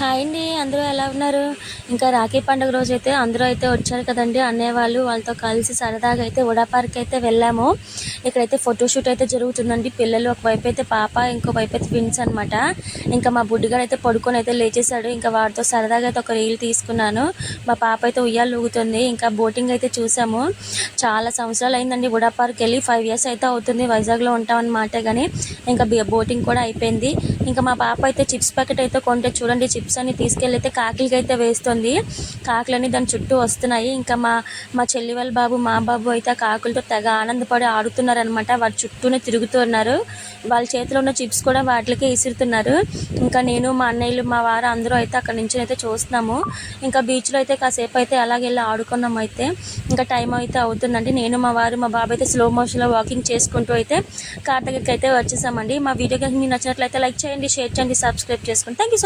Hi అండి. అందరూ ఎలా ఉన్నారు? ఇంకా రాఖీ పండుగ రోజైతే అందరూ అయితే వచ్చారు కదండీ అన్నయ్య వాళ్ళు. వాళ్ళతో కలిసి సరదాగా అయితే వుడా పార్క్ అయితే వెళ్ళాము. ఇక్కడైతే ఫోటోషూట్ అయితే జరుగుతుందండి. పిల్లలు ఒకవైపు అయితే పాప, ఇంకోవైపు అయితే ట్విన్స్ అనమాట. ఇంకా మా బుడ్డిగాడు అయితే పడుకొని అయితే లేచేశాడు. ఇంకా వాడితో సరదాగా అయితే ఒక రీల్ తీసుకున్నాను. మా పాప అయితే ఉయ్యాలు ఊగుతుంది. ఇంకా బోటింగ్ అయితే చూసాము. చాలా సంవత్సరాలు అయిందండి వుడా పార్క్ వెళ్ళి. 5 years అయితే అవుతుంది. వైజాగ్లో ఉంటామన్నమాట. కానీ ఇంకా బోటింగ్ కూడా అయిపోయింది. ఇంకా మా పాప అయితే చిప్స్ ప్యాకెట్ అయితే కొంటే చూడండి, చిప్స్ అన్ని తీసుకెళ్ళి అయితే కాకిలకి అయితే వేస్తుంది. కాకులన్నీ దాని చుట్టూ వస్తున్నాయి. ఇంకా మా చెల్లి వాళ్ళ బాబు, మా బాబు అయితే ఆ కాకులతో తెగ ఆనందపడి ఆడుతున్నారనమాట. వాటి చుట్టూనే తిరుగుతున్నారు. వాళ్ళ చేతిలో ఉన్న చిప్స్ కూడా వాటికే ఇసురుతున్నారు. ఇంకా నేను, మా అన్నయ్యలు, మా వారు అందరూ అయితే అక్కడ నుంచి అయితే చూస్తున్నాము. ఇంకా బీచ్లో అయితే కాసేపు అయితే అలాగెళ్ళి ఆడుకున్నాం. అయితే ఇంకా టైం అయితే అవుతుందండి. నేను, మా వారు, మా బాబు అయితే స్లో మోషన్లో వాకింగ్ చేసుకుంటూ అయితే కార్ దగ్గరికి అయితే వచ్చేసామండి. మా వీడియో కనుక మీకు నచ్చినట్లయితే లైక్ చేయండి, షేర్ చేయండి, సబ్స్క్రైబ్ చేసుకోండి. Thank you.